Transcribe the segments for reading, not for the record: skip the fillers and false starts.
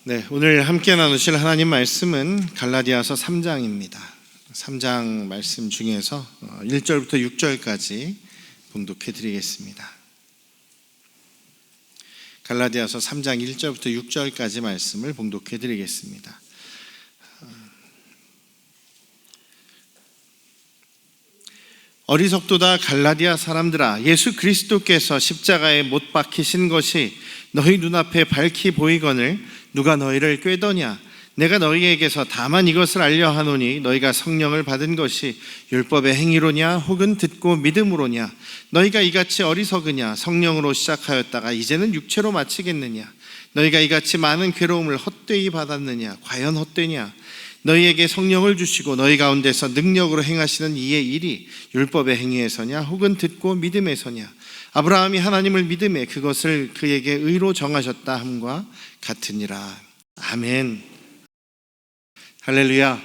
네, 오늘 함께 나누실 하나님 말씀은 갈라디아서 3장입니다. 3장 말씀 중에서 1절부터 6절까지 봉독해 드리겠습니다. 갈라디아서 3장 1절부터 6절까지 말씀을 봉독해 드리겠습니다. 어리석도다 갈라디아 사람들아, 예수 그리스도께서 십자가에 못 박히신 것이 너희 눈앞에 밝히 보이거늘 누가 너희를 꾀더냐? 내가 너희에게서 다만 이것을 알려 하노니 너희가 성령을 받은 것이 율법의 행위로냐 혹은 듣고 믿음으로냐? 너희가 이같이 어리석으냐? 성령으로 시작하였다가 이제는 육체로 마치겠느냐? 너희가 이같이 많은 괴로움을 헛되이 받았느냐? 과연 헛되냐? 너희에게 성령을 주시고 너희 가운데서 능력으로 행하시는 이의 일이 율법의 행위에서냐 혹은 듣고 믿음에서냐? 아브라함이 하나님을 믿음에 그것을 그에게 의로 정하셨다 함과 같으니라. 아멘. 할렐루야.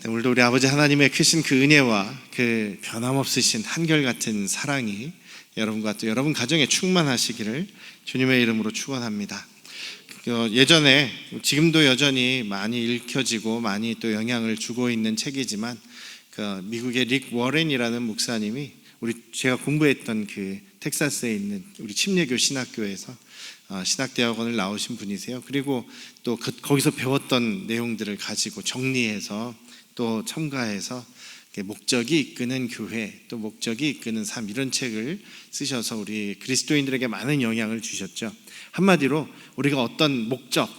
오늘도 우리 아버지 하나님의 크신 그 은혜와 그 변함없으신 한결같은 사랑이 여러분과 또 여러분 가정에 충만하시기를 주님의 이름으로 축원합니다. 예전에, 지금도 여전히 많이 읽혀지고 많이 또 영향을 주고 있는 책이지만 미국의 릭 워렌이라는 목사님이 제가 공부했던 그 텍사스에 있는 우리 침례교 신학교에서 신학대학원을 나오신 분이세요. 그리고 또 거기서 배웠던 내용들을 가지고 정리해서 또 첨가해서 목적이 이끄는 교회, 또 목적이 이끄는 삶, 이런 책을 쓰셔서 우리 그리스도인들에게 많은 영향을 주셨죠. 한마디로 우리가 어떤 목적,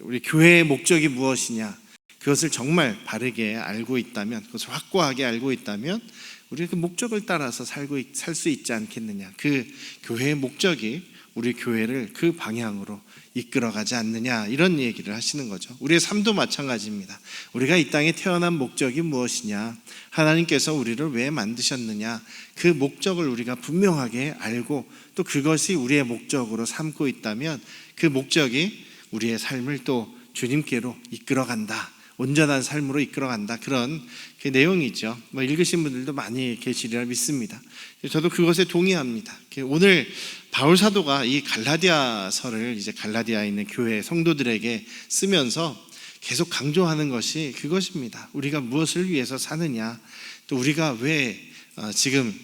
우리 교회의 목적이 무엇이냐, 그것을 정말 바르게 알고 있다면, 그것을 확고하게 알고 있다면 우리가 그 목적을 따라서 살 수 있지 않겠느냐. 그 교회의 목적이 우리 교회를 그 방향으로 이끌어가지 않느냐, 이런 얘기를 하시는 거죠. 우리의 삶도 마찬가지입니다. 우리가 이 땅에 태어난 목적이 무엇이냐, 하나님께서 우리를 왜 만드셨느냐, 그 목적을 우리가 분명하게 알고 또 그것이 우리의 목적으로 삼고 있다면 그 목적이 우리의 삶을 또 주님께로 이끌어간다, 온전한 삶으로 이끌어간다, 그런 그 내용이죠. 읽으신 분들도 많이 계시리라 믿습니다. 저도 그것에 동의합니다. 오늘 바울 사도가 이 갈라디아서를 이제 갈라디아에 있는 교회 성도들에게 쓰면서 계속 강조하는 것이 그것입니다. 우리가 무엇을 위해서 사느냐, 또 우리가 왜 지금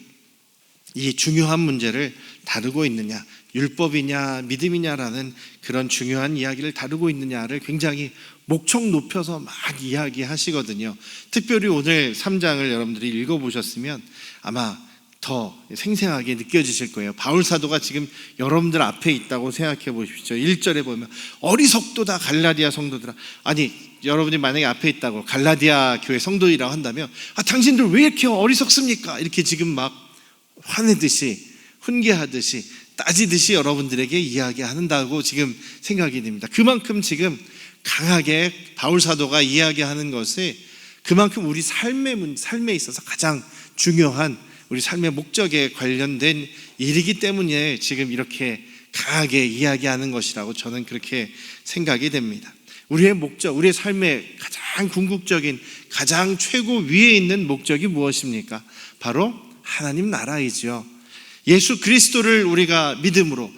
이 중요한 문제를 다루고 있느냐, 율법이냐 믿음이냐라는 그런 중요한 이야기를 다루고 있느냐를 굉장히 목청 높여서 막 이야기하시거든요. 특별히 오늘 3장을 여러분들이 읽어보셨으면 아마 더 생생하게 느껴지실 거예요. 바울 사도가 지금 여러분들 앞에 있다고 생각해 보십시오. 1절에 보면 어리석도다 갈라디아 성도들아. 아니, 여러분이 만약에 앞에 있다고 갈라디아 교회 성도이라고 한다면 당신들 왜 이렇게 어리석습니까? 이렇게 지금 막 화내듯이, 훈계하듯이, 따지듯이 여러분들에게 이야기한다고 지금 생각이 됩니다. 그만큼 지금 강하게 바울 사도가 이야기하는 것이 그만큼 우리 삶에 있어서 가장 중요한 우리 삶의 목적에 관련된 일이기 때문에 지금 이렇게 강하게 이야기하는 것이라고 저는 그렇게 생각이 됩니다. 우리의 목적, 우리의 삶의 가장 궁극적인, 가장 최고 위에 있는 목적이 무엇입니까? 바로 하나님 나라이죠. 예수 그리스도를 우리가 믿음으로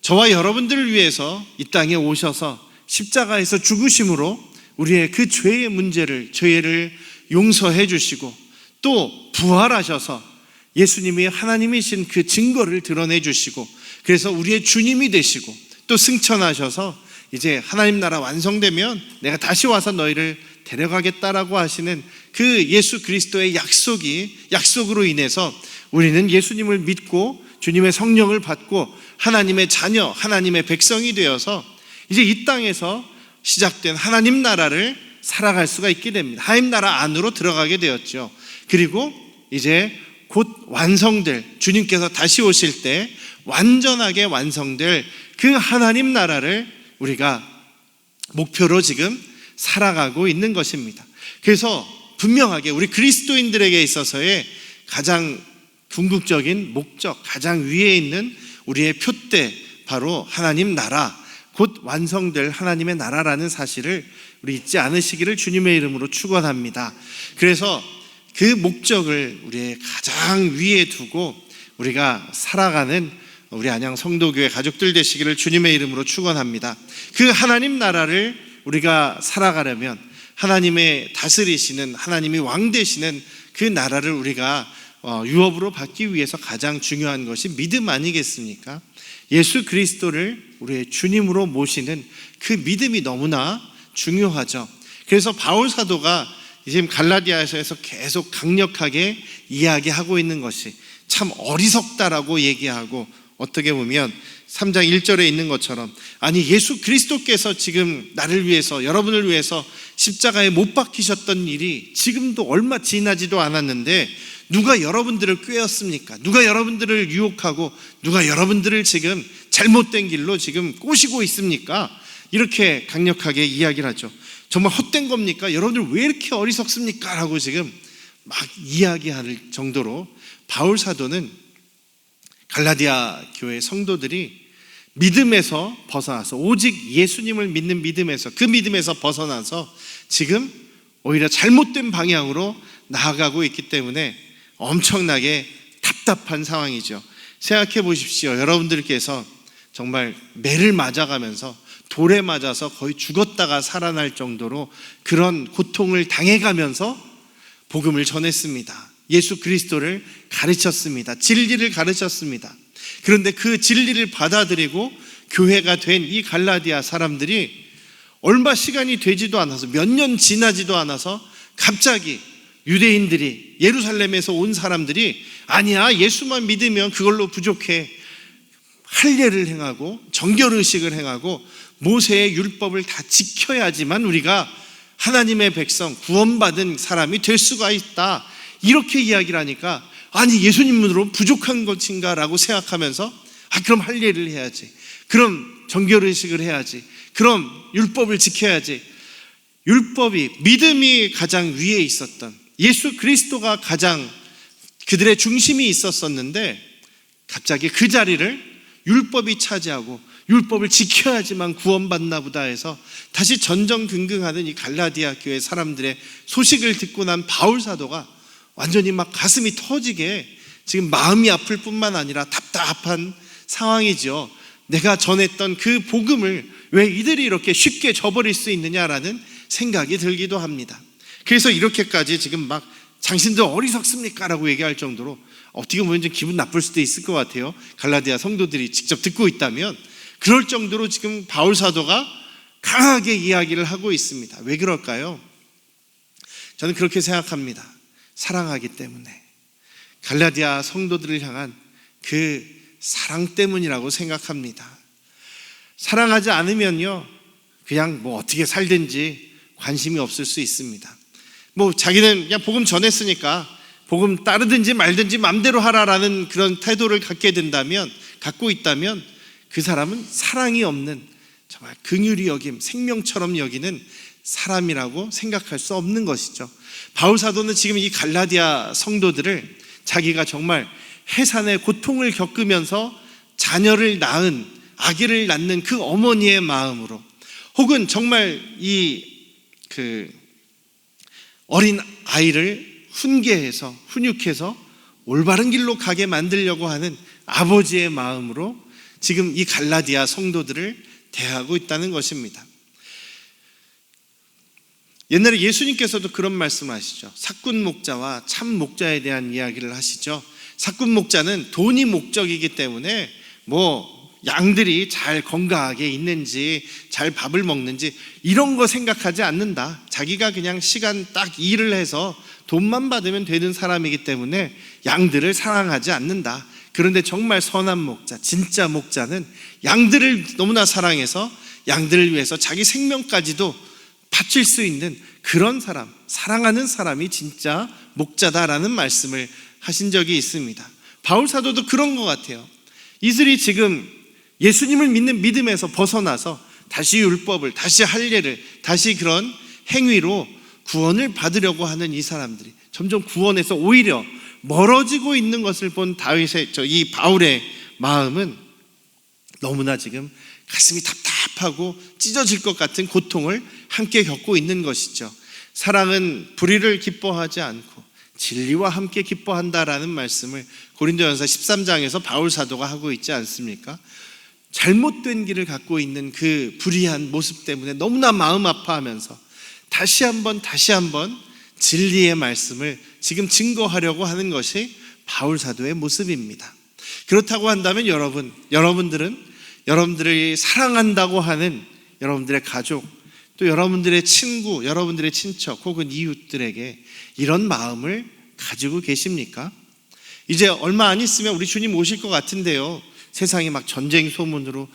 저와 여러분들을 위해서 이 땅에 오셔서 십자가에서 죽으심으로 우리의 그 죄의 문제를, 죄를 용서해 주시고 또 부활하셔서 예수님이 하나님이신 그 증거를 드러내 주시고 그래서 우리의 주님이 되시고 또 승천하셔서 이제 하나님 나라 완성되면 내가 다시 와서 너희를 데려가겠다라고 하시는 그 예수 그리스도의 약속으로 인해서 우리는 예수님을 믿고 주님의 성령을 받고 하나님의 자녀, 하나님의 백성이 되어서 이제 이 땅에서 시작된 하나님 나라를 살아갈 수가 있게 됩니다. 하나님 나라 안으로 들어가게 되었죠. 그리고 이제 곧 완성될, 주님께서 다시 오실 때 완전하게 완성될 그 하나님 나라를 우리가 목표로 지금 살아가고 있는 것입니다. 그래서 분명하게 우리 그리스도인들에게 있어서의 가장 궁극적인 목적, 가장 위에 있는 우리의 표대, 바로 하나님 나라, 곧 완성될 하나님의 나라라는 사실을 우리 잊지 않으시기를 주님의 이름으로 축원합니다. 그래서 그 목적을 우리의 가장 위에 두고 우리가 살아가는 우리 안양 성도교회 가족들 되시기를 주님의 이름으로 축원합니다. 그 하나님 나라를 우리가 살아가려면 하나님의 다스리시는, 하나님이 왕 되시는 그 나라를 우리가 유업으로 받기 위해서 가장 중요한 것이 믿음 아니겠습니까? 예수 그리스도를 우리의 주님으로 모시는 그 믿음이 너무나 중요하죠. 그래서 바울 사도가 지금 갈라디아에서 계속 강력하게 이야기하고 있는 것이 참 어리석다라고 얘기하고, 어떻게 보면 3장 1절에 있는 것처럼, 아니 예수 그리스도께서 지금 나를 위해서, 여러분을 위해서 십자가에 못 박히셨던 일이 지금도 얼마 지나지도 않았는데 누가 여러분들을 꾀었습니까? 누가 여러분들을 유혹하고 누가 여러분들을 지금 잘못된 길로 지금 꼬시고 있습니까? 이렇게 강력하게 이야기를 하죠. 정말 헛된 겁니까? 여러분들 왜 이렇게 어리석습니까? 라고 지금 막 이야기할 정도로 바울 사도는 갈라디아 교회 성도들이 믿음에서 벗어나서, 오직 예수님을 믿는 믿음에서, 그 믿음에서 벗어나서 지금 오히려 잘못된 방향으로 나아가고 있기 때문에 엄청나게 답답한 상황이죠. 생각해 보십시오. 여러분들께서 정말 매를 맞아가면서, 돌에 맞아서 거의 죽었다가 살아날 정도로 그런 고통을 당해가면서 복음을 전했습니다. 예수 그리스도를 가르쳤습니다. 진리를 가르쳤습니다. 그런데 그 진리를 받아들이고 교회가 된 이 갈라디아 사람들이 얼마 시간이 되지도 않아서, 몇 년 지나지도 않아서 갑자기 유대인들이, 예루살렘에서 온 사람들이, 아니야, 예수만 믿으면 그걸로 부족해, 할례를 행하고 정결의식을 행하고 모세의 율법을 다 지켜야지만 우리가 하나님의 백성, 구원받은 사람이 될 수가 있다, 이렇게 이야기를 하니까, 아니 예수님으로 부족한 것인가 라고 생각하면서, 그럼 할례를 해야지, 그럼 정결의식을 해야지, 그럼 율법을 지켜야지. 율법이, 믿음이 가장 위에 있었던, 예수 그리스도가 가장 그들의 중심이 있었었는데 갑자기 그 자리를 율법이 차지하고 율법을 지켜야지만 구원받나 보다 해서 다시 전전긍긍하는 이 갈라디아 교회 사람들의 소식을 듣고 난 바울 사도가 완전히 막 가슴이 터지게 지금 마음이 아플 뿐만 아니라 답답한 상황이죠. 내가 전했던 그 복음을 왜 이들이 이렇게 쉽게 저버릴 수 있느냐라는 생각이 들기도 합니다. 그래서 이렇게까지 지금 막 당신들 어리석습니까? 라고 얘기할 정도로, 어떻게 보면 좀 기분 나쁠 수도 있을 것 같아요. 갈라디아 성도들이 직접 듣고 있다면. 그럴 정도로 지금 바울 사도가 강하게 이야기를 하고 있습니다. 왜 그럴까요? 저는 그렇게 생각합니다. 사랑하기 때문에. 갈라디아 성도들을 향한 그 사랑 때문이라고 생각합니다. 사랑하지 않으면요, 그냥 뭐 어떻게 살든지 관심이 없을 수 있습니다. 뭐 자기는 그냥 복음 전했으니까 복음 따르든지 말든지 마음대로 하라라는 그런 태도를 갖고 있다면 그 사람은 사랑이 없는, 정말 긍휼히 여김, 생명처럼 여기는 사람이라고 생각할 수 없는 것이죠. 바울 사도는 지금 이 갈라디아 성도들을 자기가 정말 해산의 고통을 겪으면서 자녀를 낳은, 아기를 낳는 그 어머니의 마음으로, 혹은 정말 어린 아이를 훈육해서 올바른 길로 가게 만들려고 하는 아버지의 마음으로 지금 이 갈라디아 성도들을 대하고 있다는 것입니다. 옛날에 예수님께서도 그런 말씀하시죠. 삭군 목자와 참 목자에 대한 이야기를 하시죠. 삭군 목자는 돈이 목적이기 때문에 양들이 잘 건강하게 있는지, 잘 밥을 먹는지 이런 거 생각하지 않는다. 자기가 그냥 시간 딱 일을 해서 돈만 받으면 되는 사람이기 때문에 양들을 사랑하지 않는다. 그런데 정말 선한 목자, 진짜 목자는 양들을 너무나 사랑해서 양들을 위해서 자기 생명까지도 바칠 수 있는 그런 사람, 사랑하는 사람이 진짜 목자다라는 말씀을 하신 적이 있습니다. 바울 사도도 그런 것 같아요. 이들이 지금 예수님을 믿는 믿음에서 벗어나서 다시 율법을, 다시 할례를, 다시 그런 행위로 구원을 받으려고 하는 이 사람들이 점점 구원에서 오히려 멀어지고 있는 것을 본 이 바울의 마음은 너무나 지금 가슴이 답답하고 찢어질 것 같은 고통을 함께 겪고 있는 것이죠. 사랑은 불의를 기뻐하지 않고 진리와 함께 기뻐한다라는 말씀을 고린도전서 13장에서 바울 사도가 하고 있지 않습니까? 잘못된 길을 갖고 있는 그 불의한 모습 때문에 너무나 마음 아파하면서 다시 한번 진리의 말씀을 지금 증거하려고 하는 것이 바울 사도의 모습입니다. 그렇다고 한다면 여러분들은 여러분들이 사랑한다고 하는 여러분들의 가족, 또 여러분들의 친구, 여러분들의 친척 혹은 이웃들에게 이런 마음을 가지고 계십니까? 이제 얼마 안 있으면 우리 주님 오실 것 같은데요, 세상이 막 전쟁 소문으로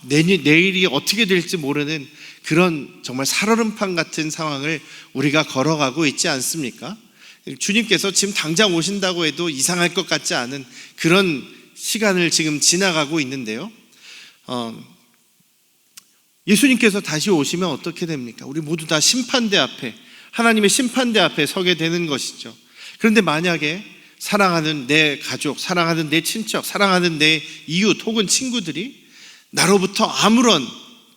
내일이 어떻게 될지 모르는 그런 정말 살얼음판 같은 상황을 우리가 걸어가고 있지 않습니까? 주님께서 지금 당장 오신다고 해도 이상할 것 같지 않은 그런 시간을 지금 지나가고 있는데요, 예수님께서 다시 오시면 어떻게 됩니까? 우리 모두 다 심판대 앞에, 하나님의 심판대 앞에 서게 되는 것이죠. 그런데 만약에 사랑하는 내 가족, 사랑하는 내 친척, 사랑하는 내 이웃 혹은 친구들이 나로부터 아무런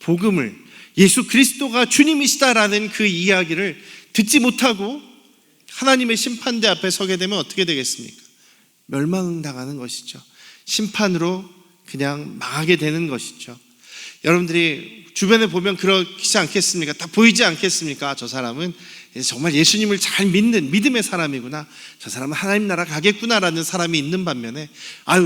복음을, 예수 그리스도가 주님이시다라는 그 이야기를 듣지 못하고 하나님의 심판대 앞에 서게 되면 어떻게 되겠습니까? 멸망당하는 것이죠. 심판으로 그냥 망하게 되는 것이죠. 여러분들이 주변에 보면 그렇지 않겠습니까? 다 보이지 않겠습니까? 저 사람은 정말 예수님을 잘 믿는 믿음의 사람이구나, 저 사람은 하나님 나라 가겠구나라는 사람이 있는 반면에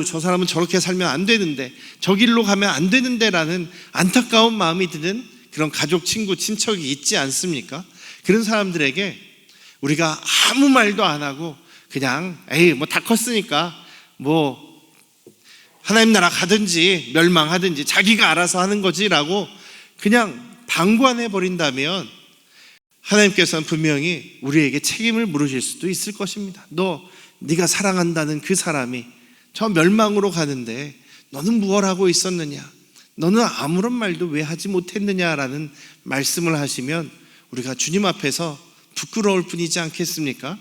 저 사람은 저렇게 살면 안 되는데, 저 길로 가면 안 되는데 라는 안타까운 마음이 드는 그런 가족, 친구, 친척이 있지 않습니까? 그런 사람들에게 우리가 아무 말도 안 하고 그냥 다 컸으니까 하나님 나라 가든지 멸망하든지 자기가 알아서 하는 거지라고 그냥 방관해 버린다면 하나님께서는 분명히 우리에게 책임을 물으실 수도 있을 것입니다. 네가 사랑한다는 그 사람이 저 멸망으로 가는데 너는 무엇 하고 있었느냐, 너는 아무런 말도 왜 하지 못했느냐라는 말씀을 하시면 우리가 주님 앞에서 부끄러울 뿐이지 않겠습니까?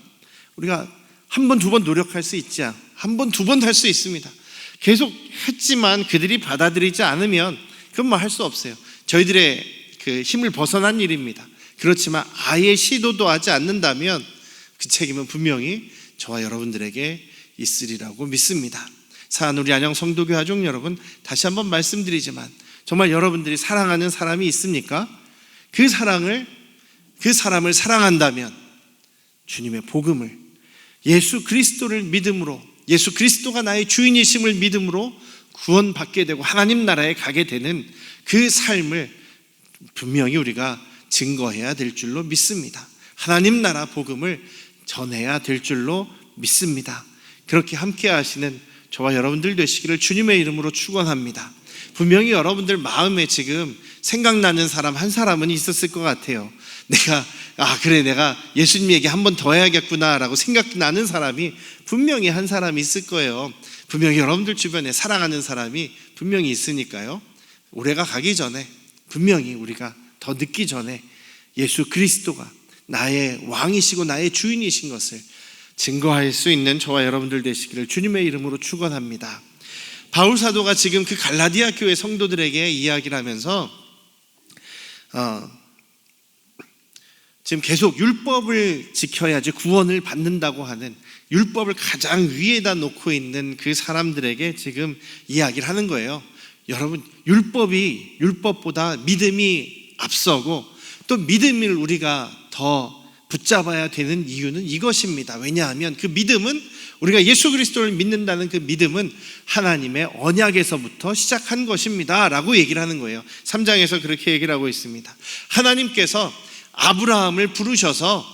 우리가 한 번, 두 번 노력할 수 있지, 한 번, 두 번 할 수 있습니다. 계속 했지만 그들이 받아들이지 않으면 그건 할 수 없어요. 저희들의 그 힘을 벗어난 일입니다. 그렇지만 아예 시도도 하지 않는다면 그 책임은 분명히 저와 여러분들에게 있으리라고 믿습니다. 사랑하는 우리 안녕 성도교 가족 여러분, 다시 한번 말씀드리지만 정말 여러분들이 사랑하는 사람이 있습니까? 그 사람을 사랑한다면 주님의 복음을, 예수 그리스도를 믿음으로, 예수 그리스도가 나의 주인이심을 믿음으로 구원받게 되고 하나님 나라에 가게 되는 그 삶을 분명히 우리가 증거해야 될 줄로 믿습니다. 하나님 나라 복음을 전해야 될 줄로 믿습니다. 그렇게 함께 하시는 저와 여러분들 되시기를 주님의 이름으로 축원합니다. 분명히 여러분들 마음에 지금 생각나는 사람 한 사람은 있었을 것 같아요. 내가 예수님 얘기 한 번 더 해야겠구나 라고 생각나는 사람이 분명히 한 사람이 있을 거예요. 분명히 여러분들 주변에 사랑하는 사람이 분명히 있으니까요, 올해가 가기 전에, 분명히 우리가 더 늦기 전에 예수 그리스도가 나의 왕이시고 나의 주인이신 것을 증거할 수 있는 저와 여러분들 되시기를 주님의 이름으로 축원합니다. 바울 사도가 지금 그 갈라디아 교회 성도들에게 이야기를 하면서 지금 계속 율법을 지켜야지 구원을 받는다고 하는, 율법을 가장 위에다 놓고 있는 그 사람들에게 지금 이야기를 하는 거예요. 여러분, 율법보다 믿음이 앞서고 또 믿음을 우리가 더 붙잡아야 되는 이유는 이것입니다. 왜냐하면 그 믿음은, 우리가 예수 그리스도를 믿는다는 그 믿음은 하나님의 언약에서부터 시작한 것입니다 라고 얘기를 하는 거예요. 3장에서 그렇게 얘기를 하고 있습니다. 하나님께서 아브라함을 부르셔서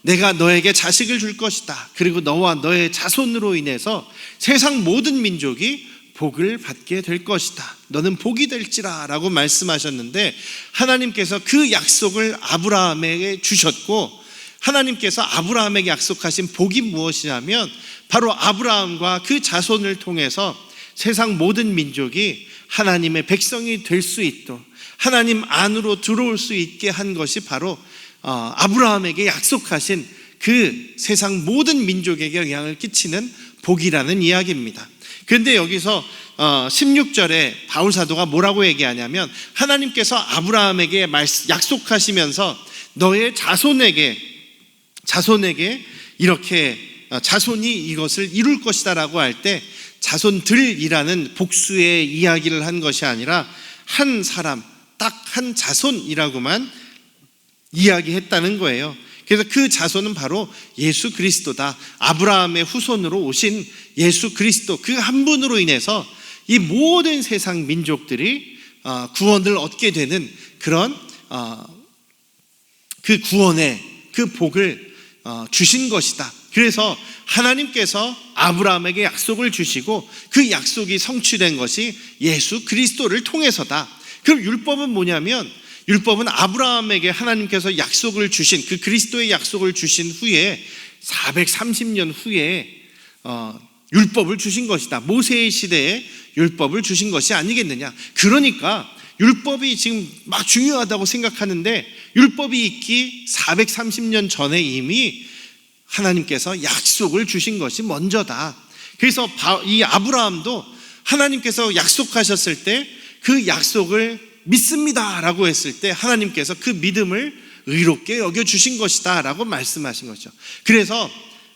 내가 너에게 자식을 줄 것이다, 그리고 너와 너의 자손으로 인해서 세상 모든 민족이 복을 받게 될 것이다, 너는 복이 될지라 라고 말씀하셨는데, 하나님께서 그 약속을 아브라함에게 주셨고, 하나님께서 아브라함에게 약속하신 복이 무엇이냐면 바로 아브라함과 그 자손을 통해서 세상 모든 민족이 하나님의 백성이 될 수 있도록, 하나님 안으로 들어올 수 있게 한 것이 바로 아브라함에게 약속하신 그 세상 모든 민족에게 영향을 끼치는 복이라는 이야기입니다. 그런데 여기서 16절에 바울 사도가 뭐라고 얘기하냐면, 하나님께서 아브라함에게 약속하시면서 너의 자손에게 자손에게 이렇게 자손이 이것을 이룰 것이다 라고 할 때 자손들이라는 복수의 이야기를 한 것이 아니라 한 사람, 딱 한 자손이라고만 이야기했다는 거예요. 그래서 그 자손은 바로 예수 그리스도다. 아브라함의 후손으로 오신 예수 그리스도, 그 한 분으로 인해서 이 모든 세상 민족들이 구원을 얻게 되는 그런 그 구원의 그 복을 주신 것이다. 그래서 하나님께서 아브라함에게 약속을 주시고 그 약속이 성취된 것이 예수 그리스도를 통해서다. 그럼 율법은 뭐냐면, 율법은 아브라함에게 하나님께서 약속을 주신, 그 그리스도의 약속을 주신 후에 430년 후에 율법을 주신 것이다. 모세의 시대에 율법을 주신 것이 아니겠느냐. 그러니까 율법이 지금 막 중요하다고 생각하는데, 율법이 있기 430년 전에 이미 하나님께서 약속을 주신 것이 먼저다. 그래서 이 아브라함도 하나님께서 약속하셨을 때 그 약속을 믿습니다 라고 했을 때 하나님께서 그 믿음을 의롭게 여겨주신 것이다 라고 말씀하신 거죠. 그래서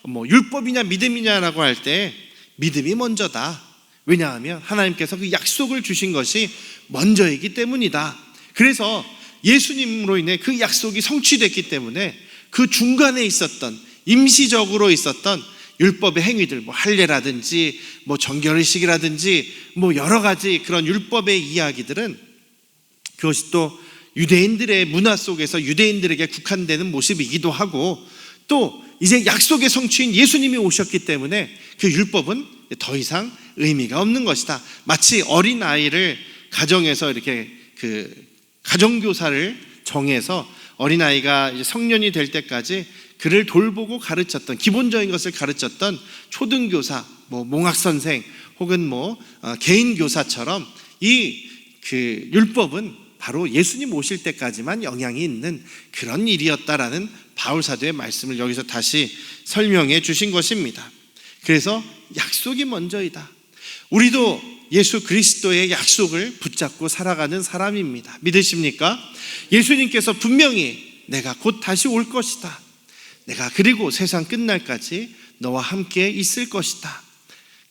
율법이냐 믿음이냐라고 할 때 믿음이 먼저다. 왜냐하면 하나님께서 그 약속을 주신 것이 먼저이기 때문이다. 그래서 예수님으로 인해 그 약속이 성취됐기 때문에 그 중간에 있었던, 임시적으로 있었던 율법의 행위들, 할례라든지 정결의식이라든지 여러 가지 그런 율법의 이야기들은 그것이 또 유대인들의 문화 속에서 유대인들에게 국한되는 모습이기도 하고, 또 이제 약속의 성취인 예수님이 오셨기 때문에 그 율법은 더 이상 의미가 없는 것이다. 마치 어린아이를 가정에서 이렇게 그 가정교사를 정해서 어린아이가 이제 성년이 될 때까지 그를 돌보고 가르쳤던, 기본적인 것을 가르쳤던 초등교사, 몽학선생 혹은 개인교사처럼 이 그 율법은 바로 예수님 오실 때까지만 영향이 있는 그런 일이었다라는 바울 사도의 말씀을 여기서 다시 설명해 주신 것입니다. 그래서 약속이 먼저이다. 우리도 예수 그리스도의 약속을 붙잡고 살아가는 사람입니다. 믿으십니까? 예수님께서 분명히 내가 곧 다시 올 것이다. 내가 그리고 세상 끝날까지 너와 함께 있을 것이다.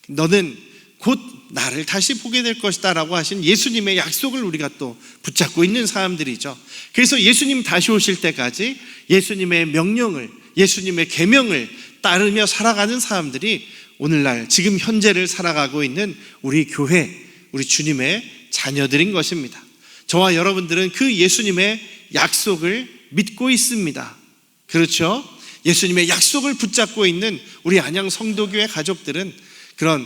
너는 곧 나를 다시 보게 될 것이다 라고 하신 예수님의 약속을 우리가 또 붙잡고 있는 사람들이죠. 그래서 예수님 다시 오실 때까지 예수님의 명령을, 예수님의 계명을 따르며 살아가는 사람들이 오늘날 지금 현재를 살아가고 있는 우리 교회, 우리 주님의 자녀들인 것입니다. 저와 여러분들은 그 예수님의 약속을 믿고 있습니다. 그렇죠? 예수님의 약속을 붙잡고 있는 우리 안양 성도교회 가족들은 그런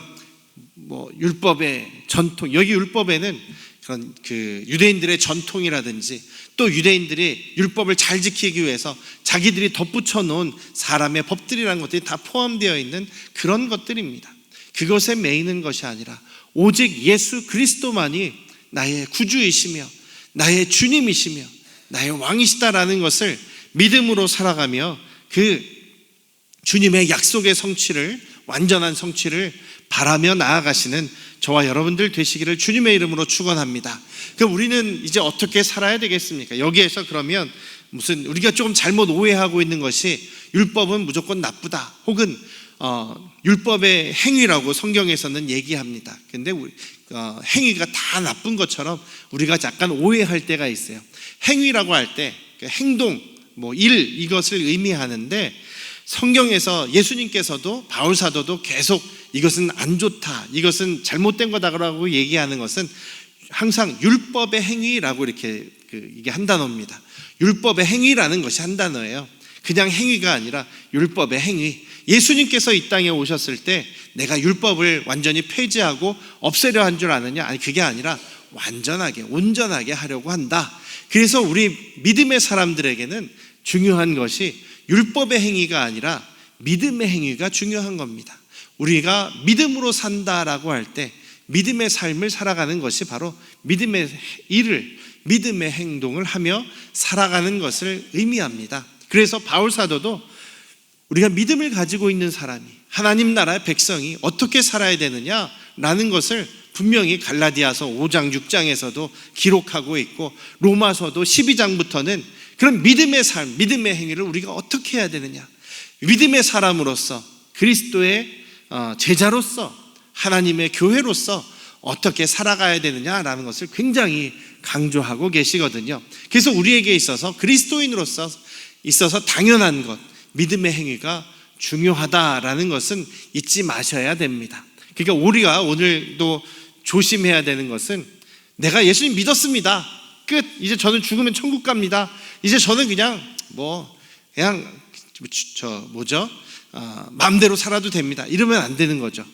율법의 전통, 여기 율법에는 그런 그 유대인들의 전통이라든지 또 유대인들이 율법을 잘 지키기 위해서 자기들이 덧붙여 놓은 사람의 법들이라는 것들이 다 포함되어 있는 그런 것들입니다. 그것에 매이는 것이 아니라 오직 예수 그리스도만이 나의 구주이시며 나의 주님이시며 나의 왕이시다라는 것을 믿음으로 살아가며 그 주님의 약속의 성취를, 완전한 성취를 바라며 나아가시는 저와 여러분들 되시기를 주님의 이름으로 축원합니다. 그럼 우리는 이제 어떻게 살아야 되겠습니까? 여기에서 그러면 우리가 조금 잘못 오해하고 있는 것이 율법은 무조건 나쁘다, 혹은 율법의 행위라고 성경에서는 얘기합니다. 근데 행위가 다 나쁜 것처럼 우리가 약간 오해할 때가 있어요. 행위라고 할 때 행동, 일, 이것을 의미하는데 성경에서 예수님께서도 바울 사도도 계속 이것은 안 좋다, 이것은 잘못된 거다라고 얘기하는 것은 항상 율법의 행위라고 이렇게 이게 한 단어입니다. 율법의 행위라는 것이 한 단어예요. 그냥 행위가 아니라 율법의 행위. 예수님께서 이 땅에 오셨을 때 내가 율법을 완전히 폐지하고 없애려 한 줄 아느냐? 아니, 그게 아니라 완전하게, 온전하게 하려고 한다. 그래서 우리 믿음의 사람들에게는 중요한 것이 율법의 행위가 아니라 믿음의 행위가 중요한 겁니다. 우리가 믿음으로 산다라고 할 때 믿음의 삶을 살아가는 것이 바로 믿음의 일을, 믿음의 행동을 하며 살아가는 것을 의미합니다. 그래서 바울 사도도 우리가 믿음을 가지고 있는 사람이, 하나님 나라의 백성이 어떻게 살아야 되느냐라는 것을 분명히 갈라디아서 5장 6장에서도 기록하고 있고, 로마서도 12장부터는 그런 믿음의 삶, 믿음의 행위를 우리가 어떻게 해야 되느냐, 믿음의 사람으로서, 그리스도의 제자로서, 하나님의 교회로서 어떻게 살아가야 되느냐라는 것을 굉장히 강조하고 계시거든요. 그래서 우리에게 있어서, 그리스도인으로서 있어서 당연한 것, 믿음의 행위가 중요하다라는 것은 잊지 마셔야 됩니다. 그러니까 우리가 오늘도 조심해야 되는 것은, 내가 예수님 믿었습니다, 끝, 이제 저는 죽으면 천국 갑니다, 이제 저는 그냥 마음대로 살아도 됩니다, 이러면 안 되는 거죠.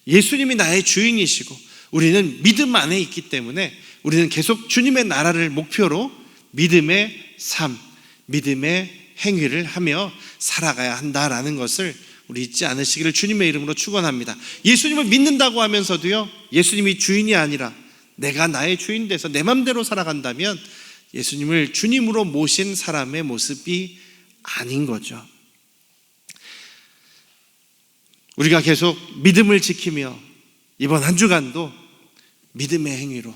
예수님이 나의 주인이시고 우리는 믿음 안에 있기 때문에 우리는 계속 주님의 나라를 목표로 믿음의 삶, 믿음의 행위를 하며 살아가야 한다라는 것을 우리 잊지 않으시기를 주님의 이름으로 축원합니다. 예수님을 믿는다고 하면서도요, 예수님이 주인이 아니라 내가 나의 주인 돼서 내 맘대로 살아간다면 예수님을 주님으로 모신 사람의 모습이 아닌 거죠. 우리가 계속 믿음을 지키며 이번 한 주간도 믿음의 행위로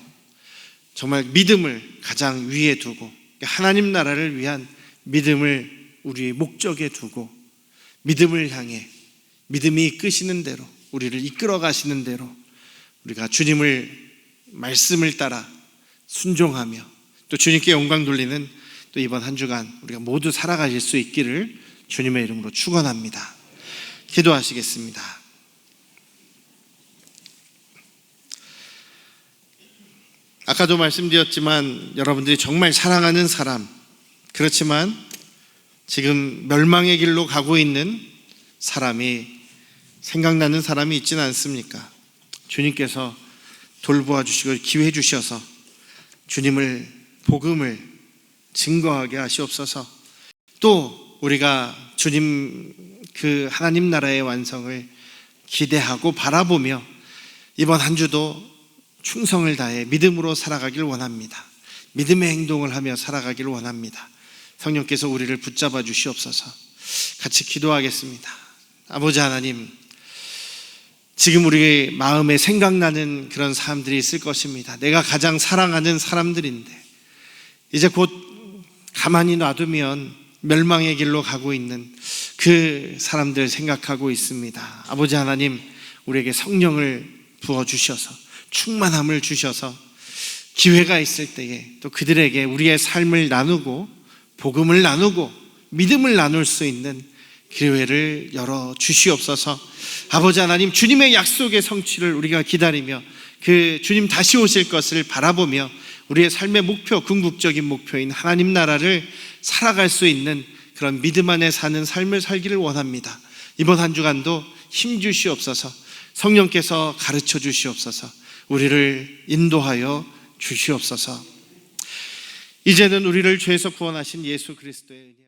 정말 믿음을 가장 위에 두고, 하나님 나라를 위한 믿음을 우리의 목적에 두고, 믿음을 향해 믿음이 이끄시는 대로, 우리를 이끌어 가시는 대로 우리가 주님을 말씀을 따라 순종하며 또 주님께 영광 돌리는 또 이번 한 주간 우리가 모두 살아가실 수 있기를 주님의 이름으로 축원합니다. 기도하시겠습니다. 아까도 말씀드렸지만 여러분들이 정말 사랑하는 사람, 그렇지만 지금 멸망의 길로 가고 있는 사람이, 생각나는 사람이 있지는 않습니까? 주님께서 돌보아 주시고 기회 주셔서 주님을, 복음을 증거하게 하시옵소서. 또 우리가 주님, 그 하나님 나라의 완성을 기대하고 바라보며 이번 한 주도 충성을 다해 믿음으로 살아가길 원합니다. 믿음의 행동을 하며 살아가길 원합니다. 성령께서 우리를 붙잡아 주시옵소서. 같이 기도하겠습니다. 아버지 하나님, 지금 우리 마음에 생각나는 그런 사람들이 있을 것입니다. 내가 가장 사랑하는 사람들인데 이제 곧 가만히 놔두면 멸망의 길로 가고 있는 그 사람들 생각하고 있습니다. 아버지 하나님, 우리에게 성령을 부어주셔서 충만함을 주셔서 기회가 있을 때에 또 그들에게 우리의 삶을 나누고 복음을 나누고 믿음을 나눌 수 있는 기회를 열어 주시옵소서. 아버지 하나님, 주님의 약속의 성취를 우리가 기다리며 그 주님 다시 오실 것을 바라보며 우리의 삶의 목표, 궁극적인 목표인 하나님 나라를 살아갈 수 있는 그런 믿음 안에 사는 삶을 살기를 원합니다. 이번 한 주간도 힘 주시옵소서. 성령께서 가르쳐 주시옵소서. 우리를 인도하여 주시옵소서. 이제는 우리를 죄에서 구원하신 예수 그리스도의 은혜